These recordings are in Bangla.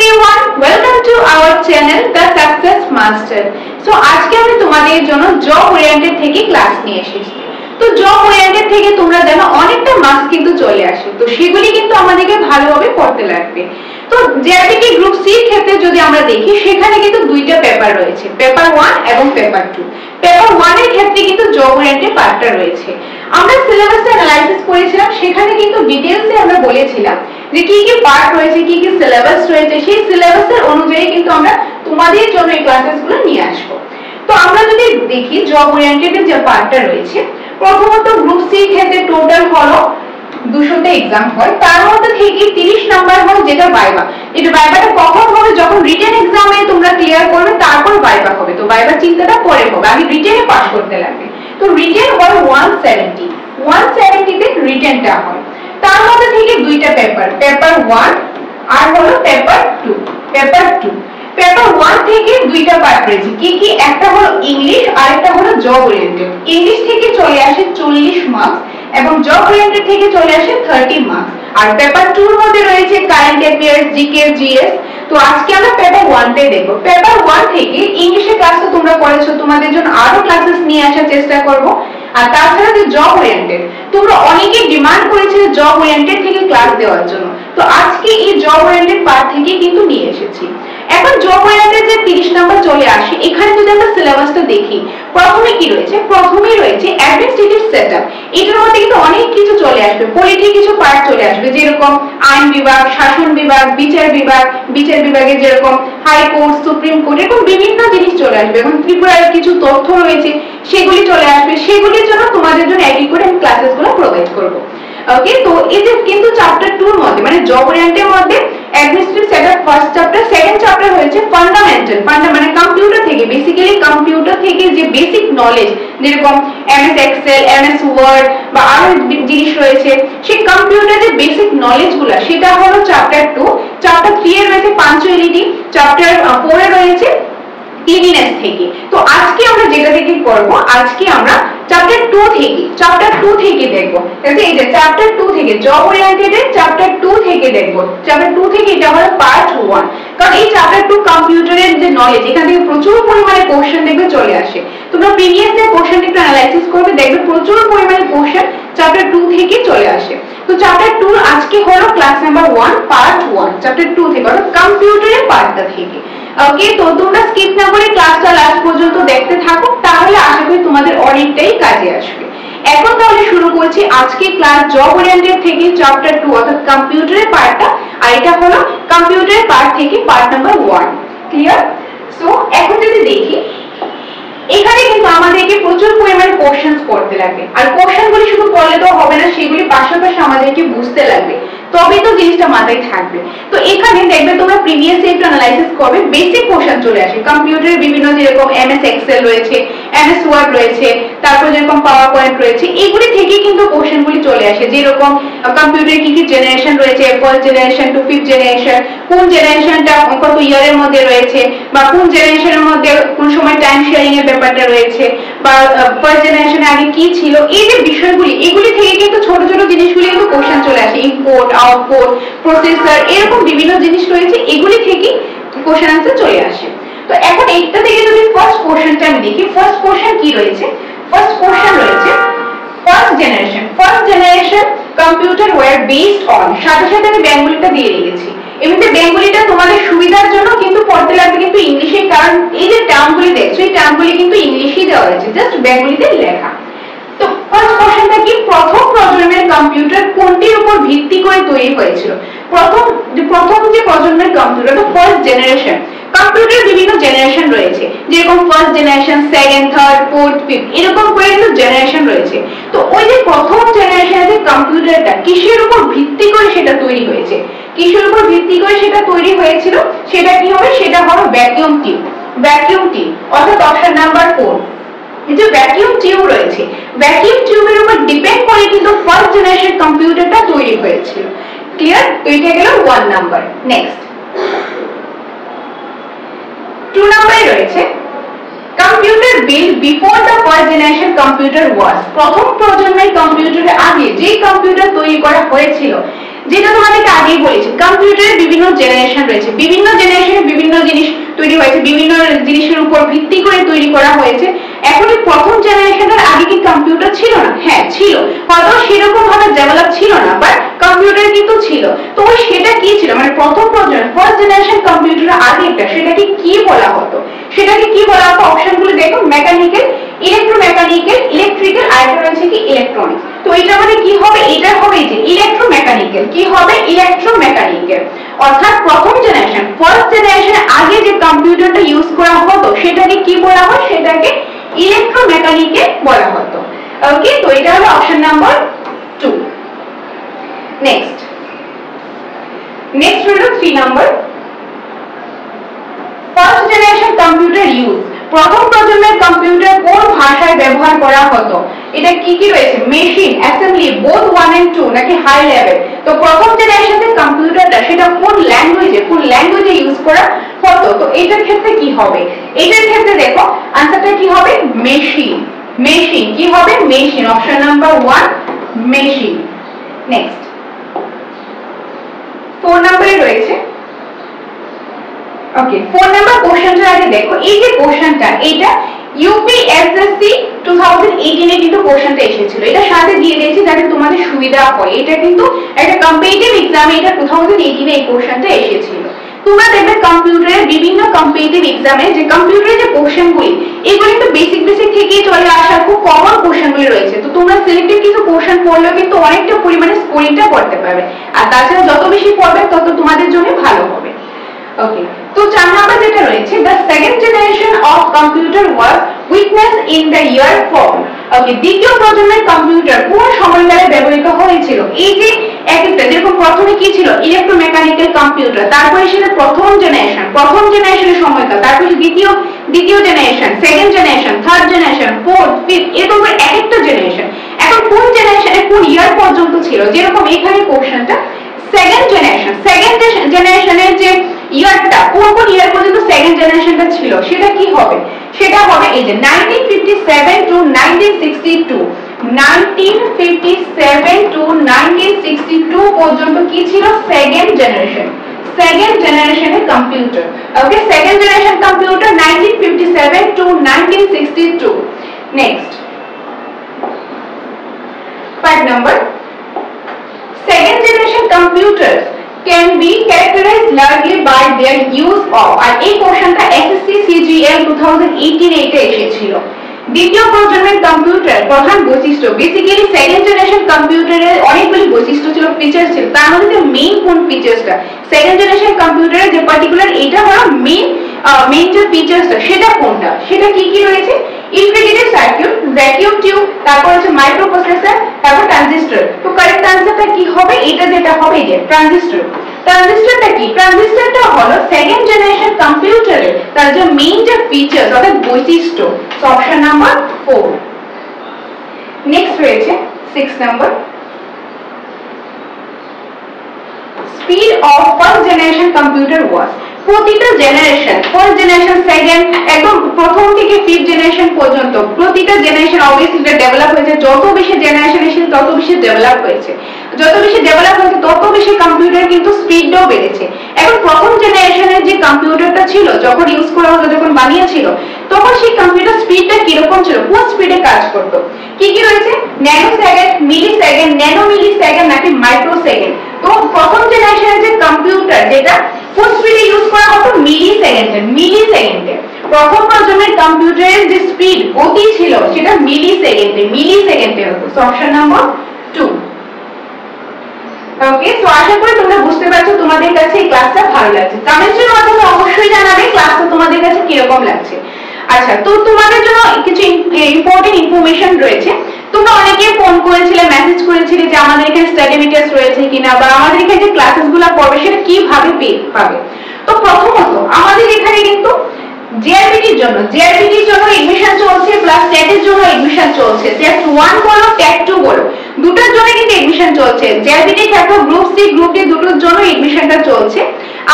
everyone, welcome to our channel The Success Master. So আজকে আমি তোমাদের জন্য জব ওরিয়েন্টেড থেকে ক্লাস নিয়ে এসেছি। তো জব ওরিয়েন্টেড থেকে তোমরা জানো অনেকটা মার্কস কিন্তু চলে আসে, তো সেগুলি কিন্তু আমাদেরকে ভালোভাবে পড়তে লাগবে। তো জেআরবিটি গ্রুপ সি এর ক্ষেত্রে যদি আমরা দেখি সেখানে কিন্তু দুইটা পেপার রয়েছে, পেপার 1 এবং পেপার 2। পেপার 1 এর ক্ষেত্রে কিন্তু জব ওরিয়েন্টেড পার্টটা রয়েছে। আমরা সিলেবাস অ্যানালাইসিস করেছিলাম, সেখানে কিন্তু ডিটেইলসে আমরা বলেছিলাম যে কি কি পার্ট রয়েছে, কি কি সিলেবাস রয়েছে, সেই সিলেবাসের অনুযায়ী কিন্তু আমরা তোমাদের জন্য এই ক্লাসেসগুলো নিয়ে আসব। তো আমরা যদি দেখি জব ওরিয়েন্টেড যে পার্টটা রয়েছে, প্রথমত গ্রুপ সি এর ক্ষেত্রে টোটাল হলো 200টা एग्जाम হয়, তার মধ্যে থেকে 30 নাম্বার হয় যেটা ভাইবা। এটা ভাইবাটা কখন হবে? যখন রিটেন एग्जामে তোমরা ক্লিয়ার করবে তারপর ভাইবা হবে। তো ভাইবা চিন্তাটা পরে হবে, আগে রিটেনে পাস করতে লাগবে। তো রিটেন হয় 170 তে রিটেনটা হয়। তার মধ্যে থেকে দুইটা পেপার, পেপার 1 আর হলো পেপার 2। পেপার 1 থেকে দুইটা পার্ট রয়েছে, কি কি? একটা হলো ইংলিশ আর একটা হলো জব ওরিয়েন্টেড। ইংলিশ থেকে চলে আসে 40 মার্কস এবং জব ওরিয়েন্টেড থেকে চলে আসে 30 মার্কস। আর পেপার 2 এর মধ্যে রয়েছে কারেন্ট অ্যাফেয়ার্স, জিকে, জিএস। তো আজকে আমরা পেপার 1 তে দেখব। পেপার 1 থেকে ইংলিশের ক্লাস তো তোমরা করেছো, তোমাদের জন্য আরো ক্লাসেস নিয়ে আসার চেষ্টা করব। আর তাছাড়া যে জব ওরিয়েন্টেড, তোমরা অনেকেই ডিমান্ড করেছিলে জব ওরিয়েন্টেড থেকে ক্লাস দেওয়ার জন্য, তো আজকে এই জব ওরিয়েন্টেড পার্ট থেকে কিন্তু নিয়ে এসেছি। এখন জব ওরিয়েন্টেড যে 30 নাম্বার চলে আসে, এখানে যদি আমরা সিলেবাসটা দেখি, প্রথমে কি রয়েছে? প্রথমেই রয়েছে অ্যাডমিনিস্ট্রেটিভ সেটআপ। এটার মধ্যে কিন্তু অনেক কিছু চলে আসবে, পলিটি কিছু পার্ট চলে আসবে, যেরকম আইন বিভাগ, শাসন বিভাগ, বিচার বিভাগে যেরকম হাইকোর্ট, সুপ্রিম কোর্ট, এরকম বিভিন্ন জিনিস চলে আসবে এবং ত্রিপুরার কিছু তথ্য রয়েছে সেগুলি চলে আসবে। সেগুলির জন্য তোমাদের জন্য একই করে আমি ক্লাসেসগুলো প্রোভাইড করব। ওকে, তো এই যে কিন্তু চ্যাপ্টার 2 এর মধ্যে মানে জব ওরিয়েন্টেড মধ্যে administrative setup first chapter, second chapter হয়েছে ফান্ডামেন্টাল মানে কম্পিউটার থেকে, বেসিক্যালি কম্পিউটার থেকে যে বেসিক নলেজ, যেরকম এমএস এক্সেল, এমএস ওয়ার্ড বা আরো জিনিস রয়েছে, সেই কম্পিউটারের বেসিক নলেজগুলো, সেটা হলো চ্যাপ্টার 2। চ্যাপ্টার 3 এর রয়েছে পাঞ্চুয়ালিটি, চ্যাপ্টার 4 এ রয়েছে ক্লিনিনেস থেকে। তো আজকে আমরা যেটা থেকে করব, আজকে আমরা চ্যাপ্টার 2 থেকে দেখব। তাহলে এই যে চ্যাপ্টার 2 থেকে জব ওরিয়েন্টেড এর চ্যাপ্টার 2 থেকে দেখব। চ্যাপ্টার 2 থেকে এটা হলো পার্ট 1, কারণ এই চ্যাপ্টার 2 কম্পিউটারের যে নলেজ, এখান থেকে প্রচুর পরিমাণে কোশ্চেন দেখবে চলে আসে। তোমরা প্রিভিয়াস ইয়ার কোশ্চেন একটু অ্যানালাইসিস করবে, দেখবে প্রচুর পরিমাণে কোশ্চেন চ্যাপ্টার 2 থেকে চলে আসে। তো চ্যাপ্টার 2 আজকে হলো ক্লাস নাম্বার 1 পার্ট 1, চ্যাপ্টার 2 থেকে অর্থাৎ কম্পিউটারের পার্টটা থেকে। ওকে, তো তোমরা স্কিপ না করে ক্লাসটা লাস্ট পর্যন্ত দেখতে থাকো, তাহলে আশা করি তোমাদের অনেকটাই কাজে আসবে। এখন তাহলে শুরু করছি আজকে ক্লাস জব ওরিয়েন্টেড থেকে চ্যাপ্টার 2 অর্থাৎ কম্পিউটারের পার্টটা, আর এটা হলো কম্পিউটারের পার্ট থেকে পার্ট নাম্বার 1। ক্লিয়ার? সো এখন যদি দেখি, এখানে কিন্তু আমাদেরকে প্রচুর পরিমাণে কোশ্চেনস করতে লাগবে, আর কোশ্চেনগুলি শুধু পড়লে তো হবে না, সেগুলি পাশাপাশি আমাদেরকে বুঝতে লাগবে, তবেই তো জিনিসটা মাথায় থাকবে। তো এখানে দেখবে তোমরা প্রিভিয়াস একটু অ্যানালাইসিস করবে, বেসিক কোশ্চেন চলে আসে কম্পিউটারের বিভিন্ন, যেরকম এমএস এক্সেল রয়েছে, এমএস ওয়ার্ড রয়েছে, তারপর যেরকম পাওয়ার পয়েন্ট রয়েছে, এগুলি থেকে কিন্তু কোশ্চেনগুলি চলে আসে। যেরকম কম্পিউটারে কি কি জেনারেশন রয়েছে, first generation to fifth generation, কোন জেনারেশনটা কত ইয়ারের মধ্যে রয়েছে, বা কোন জেনারেশনের মধ্যে কোন সময় টাইম শেয়ারিং এর ব্যাপারটা রয়েছে, বা ফার্স্ট জেনারেশনে আগে কি ছিল, এই যে বিষয়গুলি, এগুলি থেকে কিন্তু ছোট ছোট জিনিসগুলি কিন্তু কোশ্চেন চলে আসে। ইনপুট, আউটপুট, প্রসেসর, এরকম বিভিন্ন জিনিস রয়েছে, এগুলি থেকে কোশ্চেন আনসার চলে আসে। তো এখন এইটা থেকে যদি ফার্স্ট কোশ্চেনটা আমি দেখি, ফার্স্ট কোশ্চেন কি রয়েছে? ফার্স্ট কোশ্চেন রয়েছে first generation computer were based on, সাথে সাথে আমি বেঙ্গলিটা দিয়ে রেখেছি। এমনিতে বেঙ্গলিটা তোমাদের সুবিধার জন্য কিন্তু পড়তে লাগবে কিন্তু ইংলিশে, কারণ এই যে টার্মগুলি দেখছো, এই টার্মগুলি কিন্তু ইংলিশেই দেওয়া রয়েছে, জাস্ট বেঙ্গলিতে লেখা। তো ফার্স্ট কোশ্চেনটা কি? প্রথম প্রজন্মের কম্পিউটার কোনটির উপর ভিত্তি করে তৈরি হয়েছিল? প্রথম যে প্রজন্মের কম্পিউটার, তো ফার্স্ট জেনারেশন। কম্পিউটারের বিভিন্ন জেনারেশন রয়েছে, যেরকম first generation, second, third, fourth, fifth, এরকম করে কিন্তু জেনারেশন রয়েছে। তো ওই যে প্রথম জেনারেশনের যে কম্পিউটারটা কিসের উপর ভিত্তি করে সেটা তৈরি হয়েছে, কিসের উপর ভিত্তি করে সেটা তৈরি হয়েছিল, সেটা কি হবে? সেটা হলো ভ্যাকুয়াম টিউব, অর্থাৎ অপশন নাম্বার 4। এই যে ভ্যাকুয়াম টিউব রয়েছে, ভ্যাকুয়াম টিউবের উপর ডিপেন্ড করে কিন্তু ফার্স্ট জেনারেশন কম্পিউটারটা তৈরি হয়েছিল। ক্লিয়ার? তো এটা গেল 1 নাম্বার। নেক্সট 2 নাম্বারে রয়েছে computer build before the first generation computer was, প্রথম প্রজন্মের কম্পিউটারের আগে যে কম্পিউটার তৈরি করা হয়েছিল, যেটা তোমাদেরকে আগেই বলেছি, কম্পিউটারের বিভিন্ন জেনারেশন রয়েছে, বিভিন্ন জেনারেশনে বিভিন্ন জিনিস তৈরি হয়েছে, বিভিন্ন জিনিসের উপর ভিত্তি করে তৈরি করা হয়েছে। এখন এই প্রথম জেনারেশনের আগে কি কম্পিউটার ছিল না? হ্যাঁ ছিল, হয়তো সেরকম ভাবে ডেভেলপ ছিল না, বাট কম্পিউটার কিন্তু ছিল। তো সেটা কি ছিল, মানে প্রথম প্রজন্ম ফার্স্ট জেনারেশন কম্পিউটার আগেটা সেটাকে কি বলা হতো? সেটাকে কি বলা হতো? অপশনগুলো দেখো, মেকানিক্যাল, ইলেকট্রোমেকানিক্যাল, ইলেকট্রিক্যাল, আর একটা রয়েছে কি ইলেকট্রনিক্স। তো এটা মানে কি হবে? এটা হবে যে ইলেকট্রোমেকানিক্যাল। কি হবে? ইলেকট্রোমেকানিক্যাল। অর্থাৎ প্রথম জেনারেশন ফার্স্ট জেনারেশনের আগে যে কম্পিউটারটা ইউজ করা হতো সেটাকে কি বলা হয়? সেটাকে ইলেকট্রোমেকানিক্যাল বলা হতো। ওকে, তো এটা হলো অপশন নাম্বার 2। নেক্সট হলো 3 number, first generation computer use. প্রথম প্রজন্মের কম্পিউটার কোন ভাষায় ব্যবহার করা হতো? এটা কি কি রয়েছে? মেশিন, অ্যাসেম্বলি, বোথ 1 and 2 নাকি হাই লেভেল? তো প্রথম জেনারেশনের কম্পিউটারটা সেটা কোন ল্যাঙ্গুয়েজে ইউজ করা হতো? তো এটার ক্ষেত্রে কি হবে? এটার ক্ষেত্রে দেখো आंसरটা কি হবে? মেশিন। কি হবে? Machine. Option number 1 machine. Next 4 নম্বরে রয়েছে, ওকে 4 নাম্বার কোশ্চেনটা আগে দেখো। এই যে কোশ্চেনটা, এটা ইউপিএসএসসি 2018 এ কিন্তু কোশ্চেনটা এসেছিল। এটা সাথে দিয়ে দিয়েছি যাতে তোমাদের সুবিধা হয়। এটা কিন্তু একটা কম্পিটিটিভ এক্সামে এটা 2018 এ এই কোশ্চেনটা এসেছিল। তোমরা দেখবে কম্পিউটারের বিভিন্ন কম্পিটিটিভ এক্সামে যে কম্পিউটারের যে কোশ্চেনগুলি, এগুলো কিন্তু বেসিক থেকেই চলে আসা খুব কমন কোশ্চেনগুলি রয়েছে। তো তোমরা সিলেক্টেড কিছু কোশ্চেন পড়লেও কিন্তু অনেকটা পরিমাণে স্কোরিংটা করতে পারবে। আর তাছাড়া যত বেশি পড়বে তত তোমাদের জন্য ভালো হবে। ওকে, তো 4 নাম্বার যেটা রয়েছে, the second generation of computer was witnessed in the year form। ওকে, দ্বিতীয় প্রজন্মের কম্পিউটার কোন সময়কালে ব্যবহৃত হয়েছিল? এই যে একটা যেরকম প্রথমে কি ছিল? ইলেকট্রোমেকানিক্যাল কম্পিউটার, তারপরে সেটা প্রথম জেনারেশনের সময়কাল, তারপরে দ্বিতীয় generation, second generation, third generation, fourth, fifth, এরকম করে একটা জেনারেশন। এখন কোন জেনারেশনে কোন ইয়ার পর্যন্ত ছিল? যেরকম এখানে কোশ্চেনটা সেকেন্ড জেনারেশনের যে ইয়ারটা, কোন ইয়ার পর্যন্ত সেকেন্ড জেনারেশনটা ছিল, সেটা কি হবে? সেটা হবে এই যে 1957 টু 1962। 1957 টু 1962 পর্যন্ত কি ছিল? সেকেন্ড জেনারেশনের computer. Okay, second generation computer 1957 to 1962। Next 5 number, second generation computers can be characterized largely by their use of, আর এই কোশ্চেনটা এসএসসি সিজিএল 2018 এ এটা এসেছিল। দ্বিতীয় প্রজন্মের কম্পিউটার প্রধান বৈশিষ্ট্য, বেসিক্যালি সেকেন্ড জেনারেশন কম্পিউটারের অনেকগুলি বৈশিষ্ট্য ছিল, ফিচার ছিল। তার মধ্যে মেইন কোন ফিচারসটা? সেকেন্ড জেনারেশন কম্পিউটারের যে পার্টিকুলার এটা হলো মেইন যে ফিচারসটা, সেটা কোনটা? সেটা কি কি রয়েছে? ইন্টিগ্রেটেড সার্কিট, ভ্যাকুয়াম টিউব, তারপর হচ্ছে মাইক্রোপ্রসেসর, তারপর ট্রানজিস্টর। তো কারেক্ট আনসারটা কি হবে? এটা যেটা হবে যে ট্রানজিস্টর। ট্রানজিস্টরটা কি? ট্রানজিস্টরটা হলো সেকেন্ড জেনারেশন কম্পিউটারের তার যে মেইন যে ফিচারস অর্থাৎ বৈশিষ্ট্য। Option number 4। নেক্সট রয়েছে 6 number, speed of first generation computer was. প্রতিটা জেনারেশন, ফার্স্ট জেনারেশন, সেকেন্ড, একদম প্রথম থেকে ফিফথ জেনারেশন পর্যন্ত প্রতিটা জেনারেশন অবভিয়াসলি ডেভেলপ হয়েছে। যত বেশি জেনারেশন এসেছে তত বেশি ডেভেলপ হয়েছে, তত বেশি কম্পিউটার কিন্তু স্পিডটাও বেড়েছে। এখন প্রথম জেনারেশনের যে কম্পিউটারটা ছিল, যখন ইউজ করা হতো, যখন বানিয়েছিল, তখন সেই কম্পিউটার স্পিডটা কিরকম ছিল? কোন স্পিডে কাজ করতো? কি কি রয়েছে? ন্যানো সেকেন্ড, মিলি সেকেন্ড, ন্যানো মিলি সেকেন্ড নাকি মাইক্রো সেকেন্ড? তো প্রথম জেনারেশনের যে কম্পিউটার যেটা কোন স্পিডে ইউজ করা হতো? মিলি সেকেন্ডে। প্রথম প্রজন্মের কম্পিউটারের যে স্পিড, গতি ছিল, সেটা মিলি সেকেন্ডে হতো। Option number 2। ওকে, তো আশা করি তোমরা বুঝতে পারছো, তোমাদের কাছে এই ক্লাসটা ভালো লাগছে। কমেন্টের মাধ্যমে অবশ্যই জানাবে ক্লাসটা তোমাদের কাছে কিরকম লাগছে। আচ্ছা, তো তোমাদের জন্য কিছু ইম্পর্টেন্ট ইনফরমেশন রয়েছে। তোমরা অনেকে ফোন করেছিলে, মেসেজ করেছিলে যে আমাদের এখানে স্টাডি মেটেরিয়ালস রয়েছে কিনা, বা আমাদের এখানে যে ক্লাসেসগুলো পড়বে সেটা কিভাবে পাবে। তো প্রথমত আমাদের এখানে কিন্তু জিআরবিটির জন্য এডমিশন চলছে, প্লাস টেটের জন্য এডমিশন চলছে। টেট 1 বলো, টেট 2 বলো, দুটোর জন্য কিন্তু এডমিশন চলছে। জিআরবিটি ক্ষেত্রে গ্রুপ সি, গ্রুপ ডি দুটোর জন্য এডমিশনটা চলছে।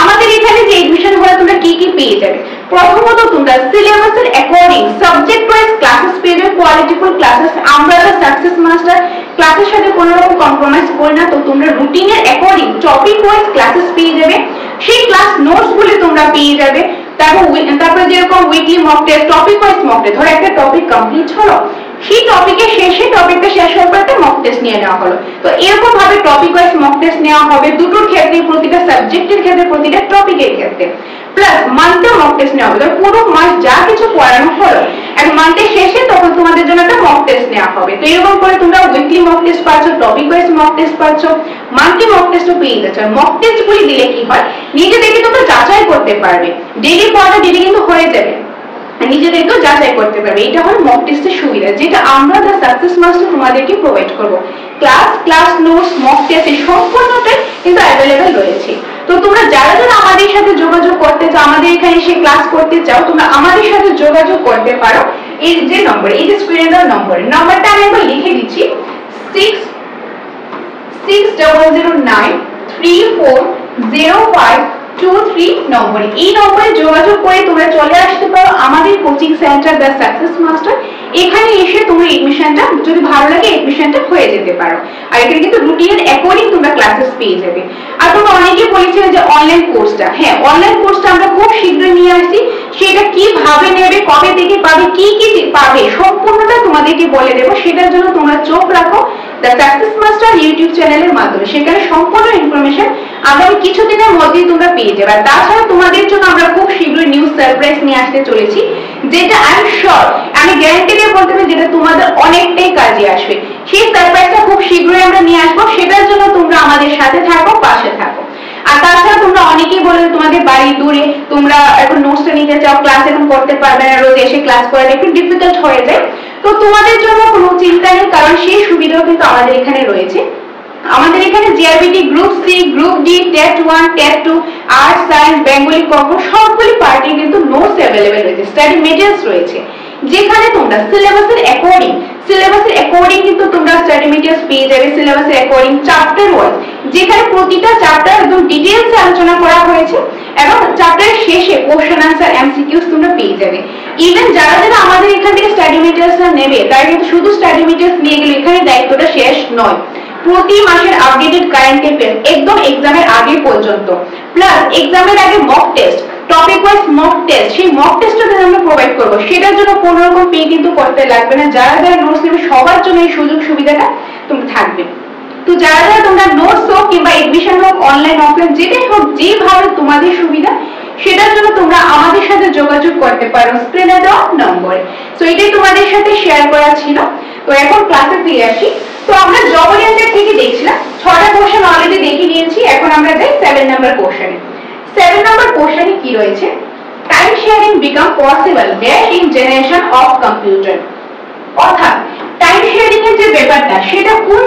আমাদের এখানে যে এডমিশন হলে তোমরা কি কি পেয়ে যাবে? প্রথমত তোমরা সিলেবাসের অ্যাকর্ডিং সাবজেক্ট ওয়াইজ ক্লাসেস পেয়ে যাবে, কোয়ালিটিফুল ক্লাসেস। আমরা সাকসেস মাস্টার ক্লাসের সাথে কোনো রকম কম্প্রোমাইজ করি না। তো তোমরা রুটিনের অ্যাকর্ডিং টপিক ওয়াইজ ক্লাসেস পেয়ে যাবে, সেই ক্লাস নোটস গুলি তোমরা পেয়ে যাবে। তারপর যেরকম weekly mock test, topic wise mock test, ধরো একটা টপিক কমপ্লিট হলো, সেই টপিকের শেষে টপিকটা শেষ হওয়ার পর একটা মক টেস্ট নিয়ে নেওয়া হলো। তো এরকম ভাবে টপিক ওয়াইজ মক টেস্ট নেওয়া হবে দুটোর ক্ষেত্রে, প্রতিটা সাবজেক্টের ক্ষেত্রে, প্রতিটা টপিকের ক্ষেত্রে। প্লাস মান্থে মক টেস্ট নেওয়া হবে, পুরো মাস যা কিছু পড়ানো হলো এক মান্থের শেষে তখন তোমাদের জন্য একটা মক টেস্ট নেওয়া হবে। তো এরকম করে তোমরা উইকলি মক টেস্ট পাচ্ছ, টপিক ওয়াইজ মক টেস্ট পাচ্ছ, মান্থলি মক টেস্টও পেয়ে যাচ্ছ। মক টেস্ট গুলি দিলে কি হয়, নিজে দেখে তোমরা যাচাই করতে পারবে, ডেইলি পড়াটা ডেইলি কিন্তু হয়ে যাবে, নিজেদেরকেও যাচাই করতে পারবে। এটা হলো মক টেস্টের সুবিধা, যেটা আমরা দ্য সাকসেস মাস্টার তোমাদেরকে প্রোভাইড করব। ক্লাস নোটস, মক টেস্ট সম্পূর্ণটাই কিন্তু অ্যাভেলেবেল রয়েছে। তো তোমরা যারা যারা আমাদের সাথে যোগাযোগ করতে চাও, আমাদের এখানে এসে ক্লাস করতে চাও, তোমরা আমাদের সাথে যোগাযোগ করতে পারো এই যে নম্বরে, এই যে স্ক্রিনে দেওয়া নম্বরটা আমি একবার লিখে দিচ্ছি, 6009340523 নম্বরে। এই নম্বরে যোগাযোগ করে তোমরা চলে আসতে পারো আমাদের coaching centre the success master. এখানে এসে তোমরা এডমিশনটা যদি ভালো লাগে এডমিশনটা হয়ে যেতে পারো। আর এখানে কিন্তু রুটিনের অ্যাকর্ডিং তোমরা ক্লাসেস পেয়ে যাবে। আর তোমরা অনেকেই বলেছিলে যে অনলাইন কোর্সটা, হ্যাঁ অনলাইন কোর্সটা আমরা খুব শীঘ্রই নিয়ে আসছি। সেটা কিভাবে নেবে, কবে থেকে পাবে, কি কি পাবে, সম্পূর্ণটা তোমাদেরকে বলে দেবো। সেটার জন্য তোমরা চোখ রাখো দ্য সাকসেস মাস্টার ইউটিউব চ্যানেলের মাধ্যমে। সেখানে সম্পূর্ণ ইনফরমেশন আগামী কিছুদিনের মধ্যেই তোমরা পেয়ে যাবে। আর তাছাড়া তোমাদের জন্য আমরা খুব শীঘ্রই নিউ সারপ্রাইজ নিয়ে আসতে চলেছি, যেটা আই এম শিওর, আমি গ্যারান্টি দিয়ে বলতে পারি যেটা তোমাদের অনেকটাই কাজে আসবে। সেই সারপ্রাইজটা খুব শীঘ্রই আমরা নিয়ে আসবো, সেটার জন্য তোমরা আমাদের সাথে থাকো, পাশে থাকো। আর তাছাড়া তোমরা অনেকেই বলে তোমাদের বাড়ি দূরে, তোমরা এখন নোটসটা নিতে চাও, ক্লাস এখন করতে পারবে না, রোজ এসে ক্লাস করাটা একটু ডিফিকাল্ট হয়ে যায়। তো তোমাদের জন্য কোনো চিন্তা নেই, কারণ সেই সুবিধাও কিন্তু আমাদের এখানে রয়েছে। আমাদের এখানে জিআরবিটি, group C, group D, TET 1, TET 2, arts, science, Bengali, compo সবগুলি পার্টি কিন্তু নোটস অ্যাভেলেবেল রয়েছে, স্টাডি মেটেরিয়ালস রয়েছে, যেখানে তোমরা সিলেবাসের অ্যাকর্ডিং কিন্তু তোমরা স্টাডি মেটেরিয়ালস পেয়ে যাবে। সিলেবাসের অ্যাকর্ডিং চ্যাপ্টার ওয়াইজ, যেখানে প্রতিটা চ্যাপ্টার একদম ডিটেইলসে আলোচনা করা হয়েছে, এবং চ্যাপ্টারের শেষে কোশ্চেন আনসার এমসিকিউস তোমরা পেয়ে যাবে। ইভেন যারা যারা আমাদের এখান থেকে স্টাডি মেটেরিয়ালসটা নেবে, তারা কিন্তু শুধু স্টাডি মেটেরিয়ালস নিয়ে গেলে এখানে দায়িত্বটা শেষ নয়। প্রতি মাসের আপডেটেড কারেন্ট অ্যাফেয়ার্স একদম এক্সামের আগে পর্যন্ত, প্লাস এক্সামের আগে mock test, topic wise mock test, সেই মক টেস্টটা আমরা প্রোভাইড করব। সেটার জন্য কোনো রকম পে কিন্তু করতে লাগবে না। যারা যারা নোটস নেবে সবার জন্য এই সুযোগ সুবিধাটা তোমরা থাকবে। তো যারা যারা তোমরা নোটস হোক কিংবা এডমিশন হোক, অনলাইন অফলাইন যেটাই হোক, যেভাবে তোমাদের সুবিধা, সেটার জন্য তোমরা আমাদের সাথে যোগাযোগ করতে পারো স্ক্রিনে দেওয়া নম্বরে। তো এটাই তোমাদের সাথে শেয়ার করা ছিল। তো এখন ক্লাসে ফিরে আসি। তো আমরা জব ওরিয়েন্টেড থেকে দেখছিলাম, 6টা কোশ্চেন অলরেডি দেখে নিয়েছি। এখন আমরা যাই 7 নাম্বার কোশ্চেনে। 7 নাম্বার কোশ্চেনে কি রয়েছে, time sharing become possible dash in generation of computer. অর্থাৎ টাইম শেয়ারিং এর যে ব্যাপারটা, সেটা কোন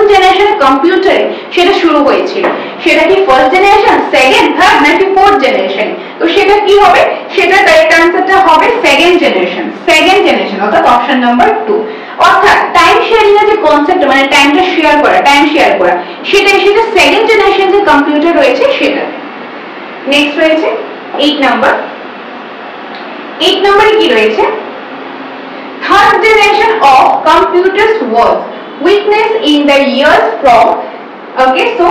জেনারেশনে কম্পিউটারে সেটা শুরু হয়েছিল। সেটা কি ফার্স্ট জেনারেশন, সেকেন্ড, থার্ড, নাকি ফোর্থ জেনারেশন? তো সেটা কি হবে, সেটা কারেক্ট আনসারটা হবে সেকেন্ড জেনারেশন, অর্থাৎ অপশন নাম্বার 2। অর্থাৎ টাইম শেয়ারিং এর যে কনসেপ্ট, মানে টাইমটা শেয়ার করা, সেটা সেকেন্ড জেনারেশন যে কম্পিউটার রয়েছে সেটা। নেক্সট রয়েছে 8 নাম্বার। 8 নম্বরে কি রয়েছে, third generation of computers was witnessed in the years from, okay, so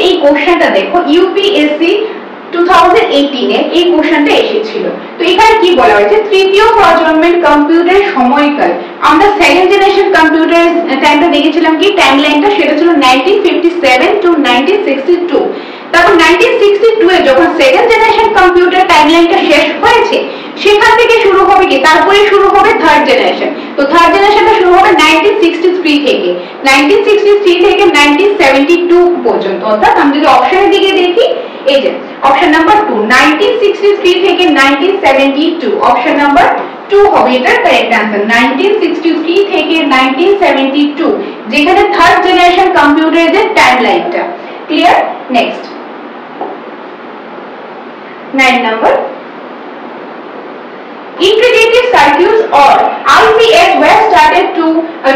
এই কোশ্চেনটা দেখো, ইউপিএসসি 2018 এ এই কোশ্চেনটা এসেছিল। তো এখানে কি বলা হয়েছে, তৃতীয় প্রজন্মের কম্পিউটার সময়কাল। আমরা সেকেন্ড জেনারেশন কম্পিউটার টাইমটা দেখেছিলাম, কি টাইমলাইনটা, সেটা ছিল 1957 to 1962। তারপর 1962 এ যখন সেকেন্ড জেনারেশন কম্পিউটার টাইমলাইনটা শেষ হয়েছে, সেখান থেকে শুরু হবে কি, তারপরে শুরু হবে থার্ড জেনারেশন। তো থার্ড জেনারেশনটা শুরু হবে 1963 থেকে 1972 পর্যন্ত। অর্থাৎ আমি যদি অপশনের দিকে দেখি, এই যে অপশন নাম্বার 2, 1963 থেকে 1972, অপশন নাম্বার 2 হবে এটার কারেক্ট आंसर। 1963 থেকে 1972, যেখানে থার্ড জেনারেশন কম্পিউটারের যে টাইমলাইনটা। Clear? Next 9 number, integrated circuits or ICs were started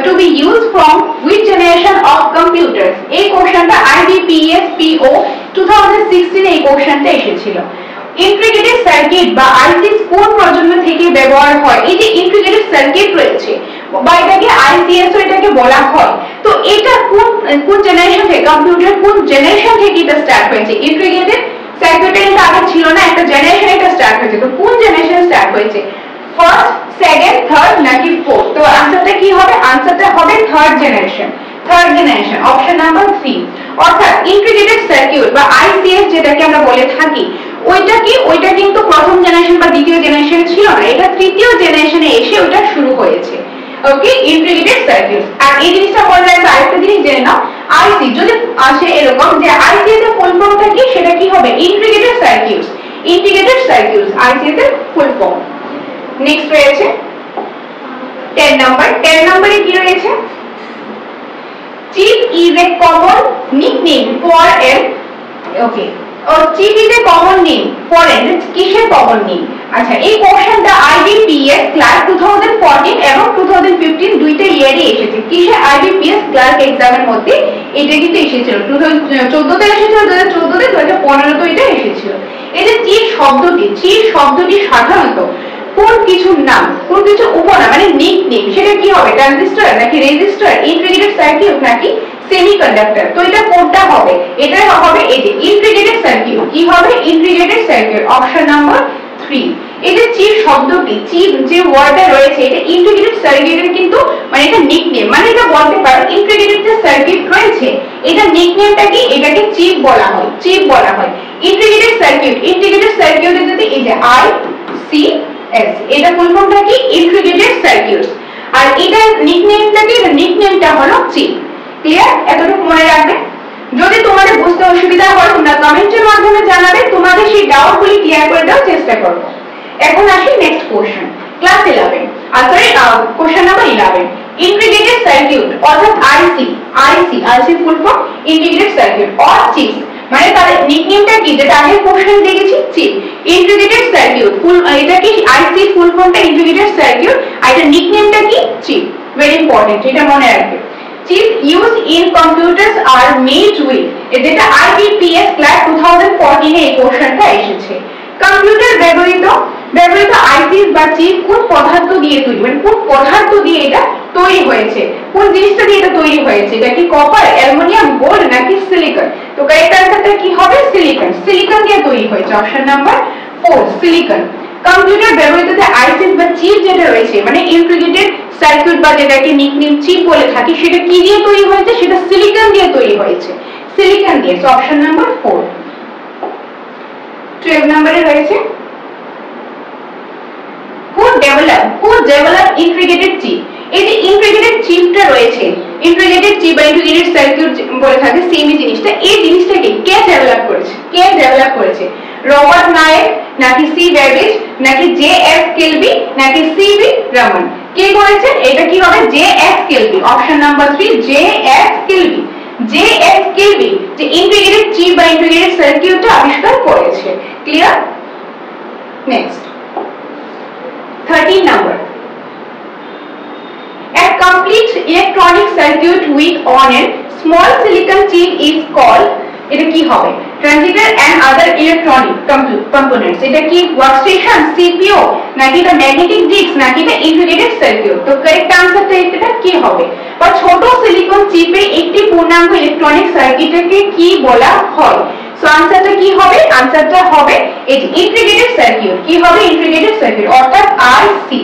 to be used from which generation of computers? এই কোশ্চেনটা IBPS PO 2016 এই কোশ্চেনটা এসেছিল। ইন্টিগ্রেটেড সার্কিট বা আইসি কোন প্রজন্ম থেকে ব্যবহার হয়? এই যে ইন্টিগ্রেটেড সার্কিট রয়েছে, বা এটাকে আইসিএস এটাকে বলা হয়। তো এটা কোন জেনারেশন থেকে, কম্পিউটার কোন জেনারেশন থেকে এটা স্টার্ট হয়েছে? ইন্টিগ্রেটেড সার্কিটের এটা আগে ছিল না, একটা জেনারেশন এটা স্টার্ট হয়েছে। তো কোন জেনারেশন স্টার্ট হয়েছে? ফার্স্ট, সেকেন্ড, থার্ড নাকি ফোর্থ? তো आंसरটা কি হবে? आंसरটা হবে third generation. Third generation, option number 3। অর্থাৎ ইন্টিগ্রেটেড সার্কিট বা আইসিএস যেটাকে আমরা বলে থাকি, ওইটা কিন্তু প্রথম জেনারেশন বা দ্বিতীয় জেনারেশন ছিল না, এটা তৃতীয় জেনারেশনে এসে ওটা শুরু হয়েছে। ওকে, ইন্টিগ্রেটেড সার্কিট। আর এই জিনিসটা বলা যায়, আরেকটা জিনিস জেনে নাও, আইসি যদি আসে এরকম যে আইসিএস এর ফুল ফর্মটা কি, সেটা কি হবে? Integrated circuit. Integrated circuit ICS এর ফুল ফর্ম। নেক্সট রয়েছে 10 নাম্বার। 10 নম্বরে কি রয়েছে? Chip is a common nickname for an, okay, और chip is a common name for an, किसের কমন নেম? আচ্ছা, এই কোশ্চেনটা আইবিপিএস ক্লার্ক 2014 এবং 2015 দুইটা ইয়ারে এসেছে। কিসের? আইবিপিএস ক্লার্ক এক্সামের মধ্যে এটা কিন্তু এসেছিল, 2014 তে এসেছিল, 2014 তে, 2015 তে এটা এসেছিল। এই যে চিপ শব্দটি সাধারণত কোন কিছুর নাম, কোন কিছু উপনাম মানে নিকনেম, সেটা কি হবে? ট্রানজিস্টর নাকি রেজিস্টার, ইন্টিগ্রেটেড সার্কিট নাকি সেমিকন্ডাক্টর? তো এটা কোনটা হবে? এটা হবে এই যে ইন্টিগ্রেটেড সার্কিট। কি হবে? Integrated circuit, option number 3। এই যে চিপ শব্দটি, চিপ যে ওয়ার্ডটা রয়েছে, এটা ইন্টিগ্রেটেড সার্কিটের কিন্তু মানে এটা নিকনেম, মানে এটা বলতে পারো ইন্টিগ্রেটেড যে সার্কিট রয়েছে এটা নিকনেমটা কি, এটাকে চিপ বলা হয়, চিপ বলা হয়। ইন্টিগ্রেটেড সার্কিটে যদি এই যে আই সি এস, এটা ফুল ফর্মটা কি? Integrated circuit. আর এটা নিকনেমটা হলো চিপ। ক্লিয়ার? এতটুকু মনে রাখবে। যদি তোমাদের বুঝতে অসুবিধা হয় তোমরা কমেন্টের মাধ্যমে জানাবে, তোমাদের সেই ডাউটগুলি ক্লিয়ার করে দেওয়ার চেষ্টা করব। এখন আসি next question, class 11 question number 11। Integrated circuit অর্থাৎ IC full form integrated circuit or chip, মানে তার নিকনেমটা কি, যেটা আগে কোশ্চেন দেখেছি চিপ। ইন্টিগ্রেটেড সার্কিট ফুল, এটা কি আইসি ফুল ফর্মটা ইন্টিগ্রেটেড সার্কিট, আর এটা নিকনেমটা কি? চিপ। ভেরি ইম্পর্টেন্ট, এটা মনে রাখবে। Chips used in computers are made with, যেটা IBPS ক্লাস 2014 এ এই কোশ্চেনটা এসেছে। কম্পিউটার ব্যবহৃত আইসিস বা চিপ কোন পদার্থ দিয়ে তৈরি, মানে কোন পদার্থ দিয়ে এটা তৈরি হয়েছে, কোন জিনিসটা দিয়ে এটা তৈরি হয়েছে? এটা কি কপার, অ্যালুমিনিয়াম, গোল্ড নাকি সিলিকন? তো কারেক্ট আনসারটা কি হবে? সিলিকন দিয়ে তৈরি হয়েছে, অপশন নাম্বার 4, সিলিকন। কম্পিউটার ব্যবহৃত যে আইসিস বা চিপ যেটা রয়েছে, মানে ইন্টিগ্রেটেড সার্কিট বা যেটাকে নিকনেম চিপ বলে থাকি, সেটা কি দিয়ে তৈরি হয়েছে? সেটা সিলিকন দিয়ে তৈরি হয়েছে, সিলিকন দিয়ে। So option number 4। 12 নম্বরে রয়েছে who develop integrated chip। এই যে ইন্টিগ্রেটেড চিপটা রয়েছে, ইন্টিগ্রেটেড চিপ বা ইন্টিগ্রেটেড সার্কিট বলে থাকে সেমই জিনিসটা, এই জিনিসটাকে কে ডেভেলপ করেছে? রবার্ট নায়েক নাকি সি বেবেজ নাকি জে এস কেলবি নাকি সি ভি রমন? কে করেছে? এটা কি হবে? J S Kilby, option number 3, J S Kilby. J S Kilby যে ইন্টিগ্রেটেড চিপ বা ইন্টিগ্রেটেড সার্কিটটা আবিষ্কার করেছে। Clear? Next 13 number. A complete electronic circuit with on a small silicon chip is called, এটা কি হবে? Transistor and other electronic components। এটা কি ওয়ার্কস্টেশন, সিপিইউ নাকি এটা ম্যাগনেটিক ডিস্ক নাকি এটা ইন্টিগ্রেটেড সার্কিট? তো কারেক্ট আনসারটা এটা কি হবে? বা ছোট সিলিকন চিপে একটি পূর্ণাঙ্গ ইলেকট্রনিক সার্কিটকে কি বলা হয়? সো আনসারটা কি হবে? আনসারটা হবে এই ইন্টিগ্রেটেড সার্কিট। কি হবে? ইন্টিগ্রেটেড সার্কিট অর্থাৎ আইসি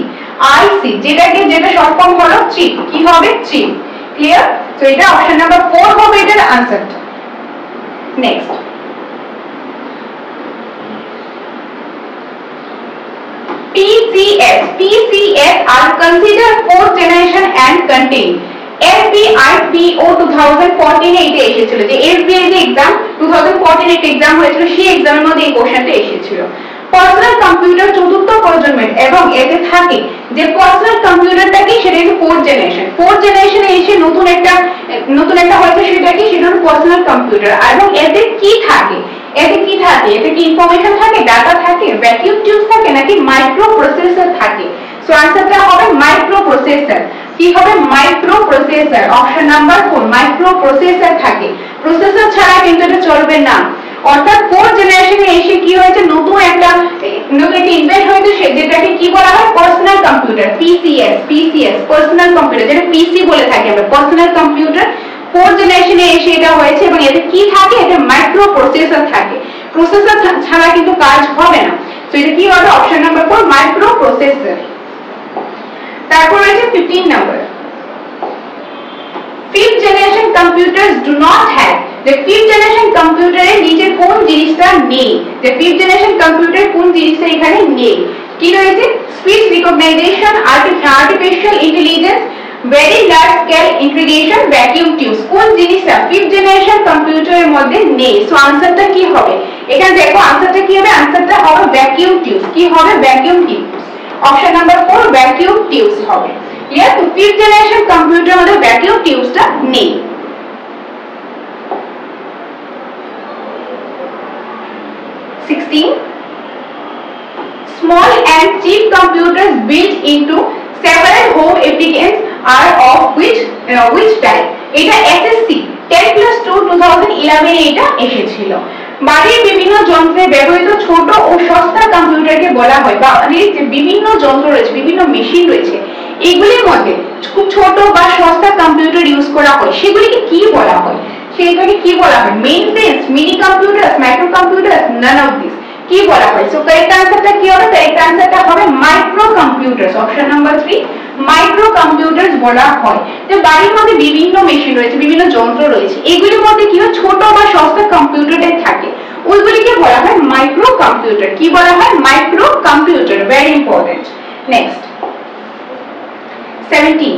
যেটা শর্ট ফর্ম হলো চিপ। কি হবে? চিপ। ক্লিয়ার? সো এটা অপশন নাম্বার 4 হবে এটার আনসারটা। Next PCS are considered fourth generation and contain SBIPO 2014 এ এটা এসেছিল, যে SBI যে एग्जाम 2014 এ एग्जाम হয়েছিল, সেই एग्जामेর মধ্যে এই কোশ্চেনটা এসেছিল। পার্সোনাল কম্পিউটার চতুর্থ প্রজন্মের এবং এতে থাকে যে পার্সোনাল কম্পিউটারটা কি, সেটা হচ্ছে ফোর্থ জেনারেশনে এসে নতুন একটা হয়েছে, সেটা কি, সেটা হলো পার্সোনাল কম্পিউটার। এবং এতে কি থাকে? এতে কি ইনফরমেশন থাকে, ডাটা থাকে, ভ্যাকুয়াম টিউব থাকে নাকি মাইক্রো প্রসেসর থাকে? সো আনসারটা হবে মাইক্রো প্রসেসর। কি হবে? Micro processor, option number 4, micro processor থাকে। প্রসেসর ছাড়া কিন্তু এটা চলবে না। অর্থাৎ ফোর্থ জেনারেশনে এসে কি হয়েছে, নতুন একটা ইনভেন্ট হয়েছে, যেটাকে কি কি বলা হয় personal computer PCS personal computer, যেটা পিসি বলে থাকি আমরা পার্সোনাল কম্পিউটার। 4th জেনারেশনে এসে এটা হয়েছে এবং এতে কি থাকে, এতে মাইক্রো প্রসেসর থাকে, প্রসেসর ছাড়া কিন্তু কাজ হবে না। তো এটা কি হবে অপশন নাম্বার 4 মাইক্রো প্রসেসর। তারপর রয়েছে 15 number 5th generation computers do not have, যে 5th generation computer এর নিচে কোন জিনিসটা নেই, যে 5th generation computer কোন জিনিসটা এখানে নেই, কি রয়েছে speech recognition, artificial intelligence, very large scale integration, vacuum tubes, কোন জিনিসটা 5th generation computer এর মধ্যে নেই। সো আনসারটা কি হবে, এখানে দেখো আনসারটা কি হবে, আনসারটা হবে vacuum tubes। কি হবে vacuum tubes, option number 4 vacuum tubes হবে। ক্লিয়ার? তো 5th generation কম্পিউটার মধ্যে ভ্যাকুয়াম টিউবসটা নেই। 16 small and cheap computers built into several home appliances are of which type, এটা এসএসসি 10+2 2011 এ এটা এসেছিল। বাড়ির বিভিন্ন যন্ত্রে ব্যবহৃত ছোট ও সস্তা কম্পিউটারকে বলা হয়, বাড়ির যে বিভিন্ন যন্ত্র রয়েছে, বিভিন্ন মেশিন রয়েছে, এগুলির মধ্যে খুব ছোট বা সস্তা কম্পিউটার ইউজ করা হয়, সেগুলিকে কি বলা হয়, সেগুলিকে কি বলা হয় main frames, mini computers, micro computers, none of this কি বলা হয়। সো কারেক্ট আনসারটা কি হবে, কারেক্ট আনসারটা হবে micro computers, option number 3 micro computers বলা হয়। যে বাড়ির মধ্যে বিভিন্ন মেশিন রয়েছে, বিভিন্ন যন্ত্র রয়েছে, এগুলির মধ্যে কি হয় ছোট বা সস্তা কম্পিউটার থাকে, ওইগুলিকে বলা হয় মাইক্রো কম্পিউটার। কি বলা হয় micro computer, very important. Next 17